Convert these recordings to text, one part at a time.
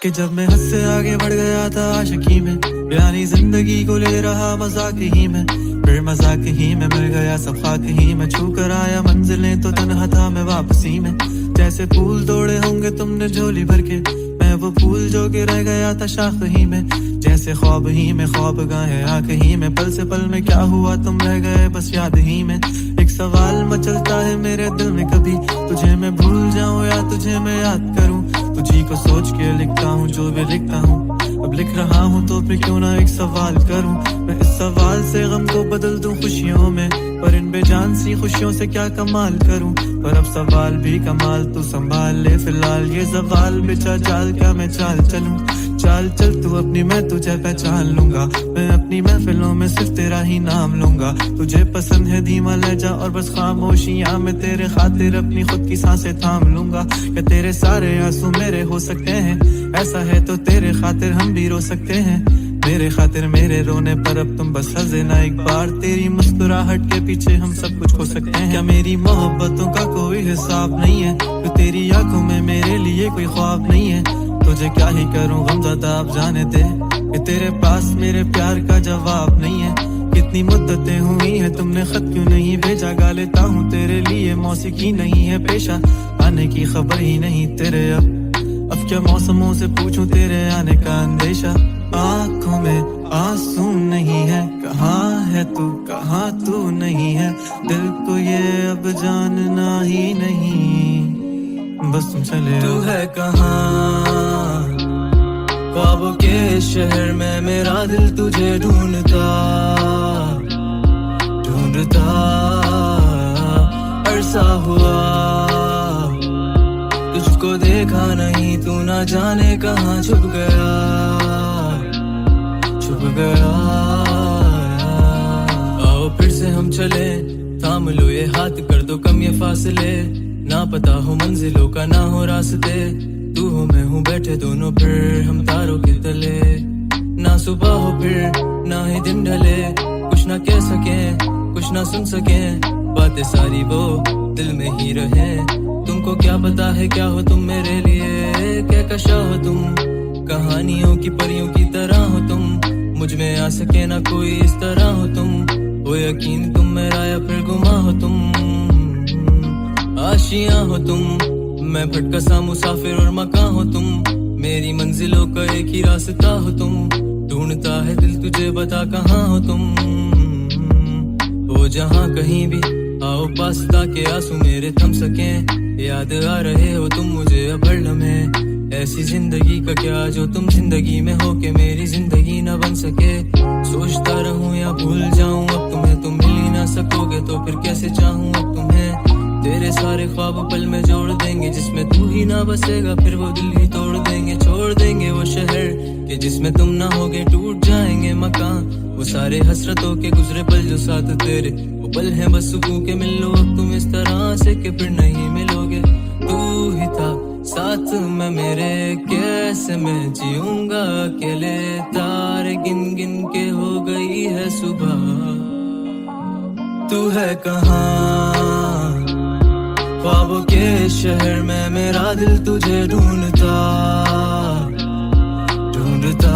कि जब मैं हद से आगे बढ़ गया था आशिकी में, यानी जिंदगी को ले रहा मजाक ही में, फिर मजाक ही में मिल गया सब खाक ही में, छू कर आया मंजिलें तो तन्हा था मैं वापसी में। जैसे फूल तोड़े होंगे तुमने झोली भर के, मैं वो फूल जो कि रह गया था शाख ही में। जैसे ख्वाब ही में ख्वाब गाए आंख ही में, पल से पल में क्या हुआ तुम रह गए बस याद ही में। एक सवाल मचलता है मेरे दिल में, कभी तुझे मैं भूल जाऊं या तुझे मैं याद करूं। तुझी को सोच के लिखता हूँ जो भी लिखता हूँ, अब लिख रहा हूँ तो फिर क्यों ना एक सवाल करूं। मैं इस सवाल से गम को बदल दूं खुशियों में, पर इन बेजान सी खुशियों से क्या कमाल करूं। पर अब सवाल भी कमाल तू संभाल ले, फिलहाल ये सवाल बेचा जाल क्या मैं चाल चलूं। चाल चल तू अपनी, मैं तुझे पहचान लूंगा, मैं अपनी महफिलों में सिर्फ तेरा ही नाम लूंगा। तुझे पसंद है धीमा लहजा और बस खामोशियां, मैं तेरे खातिर अपनी खुद की सांसें थाम लूंगा। कि तेरे सारे आंसू मेरे हो सकते हैं, ऐसा है तो तेरे खातिर हम भी रो सकते हैं। मेरे खातिर मेरे रोने पर अब तुम बस हंसे ना एक बार, तेरी मुस्कुराहट के पीछे हम सब कुछ खो सकते हैं। क्या मेरी मोहब्बतों का कोई हिसाब नहीं है, तो तेरी आंखों में मेरे लिए कोई ख्वाब नहीं है। तुझे क्या ही करूं गमज़दा अब जाने दे, कि तेरे पास मेरे प्यार का जवाब नहीं है। कितनी मुद्दतें हुई हैं तुमने खत क्यों नहीं भेजा, गा लेता हूँ तेरे लिए मौसीकी नहीं है पेशा। आने की खबर ही नहीं तेरे अब क्या मौसमों से पूछूं तेरे आने का अंदेशा। आंखों में आंसू नहीं है, कहाँ है तू कहाँ तू नहीं है, दिल को ये अब जानना ही नहीं, बस तुम चले। तू है कहाँ ख्वाबों के शहर में, मेरा दिल तुझे ढूंढता ढूंढता अरसा हुआ। तुझको देखा नहीं तू ना जाने कहाँ छुप गया छुप गया। आओ फिर से हम चले, थाम लो ये हाथ, कर दो कम ये फासले। ना पता हो मंजिलों का ना हो रास्ते, तू हो मैं हूँ बैठे दोनों फिर हम तारों के तले। ना सुबह हो फिर ना ही दिन ढले, कुछ ना कह सके कुछ ना सुन सके, बातें सारी वो दिल में ही रहे। तुमको क्या पता है क्या हो तुम मेरे लिए, क्या कशा हो तुम, कहानियों की परियों की तरह हो तुम। मुझ में आ सके ना कोई इस तरह हो तुम, हो यकीन तुम मेरा या फिर गुमा हो तुम। आशियां हो तुम, मैं भटका सा मुसाफिर और मकान हो तुम, मेरी मंजिलों का एक ही रास्ता हो तुम। ढूंढता है दिल तुझे बता कहाँ हो तुम, हो जहाँ कहीं भी आओ पास ताकि आंसू मेरे थम सके। याद आ रहे हो तुम मुझे अब हर लम्हे, ऐसी जिंदगी का क्या जो तुम जिंदगी में हो के मेरी जिंदगी न बन सके। सोचता रहूं या भूल जाऊं अब तुम्हें, तुम मिल ही ना सकोगे तो फिर कैसे चाहूं अब तुम्हें। तेरे सारे ख्वाब पल में जोड़ देंगे, जिसमें तू ही ना बसेगा फिर वो दिल ही तोड़ देंगे। छोड़ देंगे वो शहर कि जिसमें तुम ना होगे, टूट जाएंगे मकान वो सारे हसरतों के गुजरे पल जो साथ तेरे, वो पल हैं बस सुकून के। मिल लो अब तुम इस तरह से कि फिर नहीं मिलोगे। तू ही था साथ में मेरे, कैसे मैं जीऊंगा अकेले। तारे गिन गिन के हो गई है सुबह, तू है कहाँ ख्वाबों के शहर में, मेरा दिल तुझे ढूंढता ढूंढता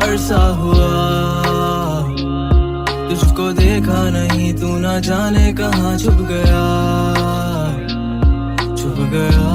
अरसा हुआ। तुझको देखा नहीं तू ना जाने कहाँ छुप गया छुप गया।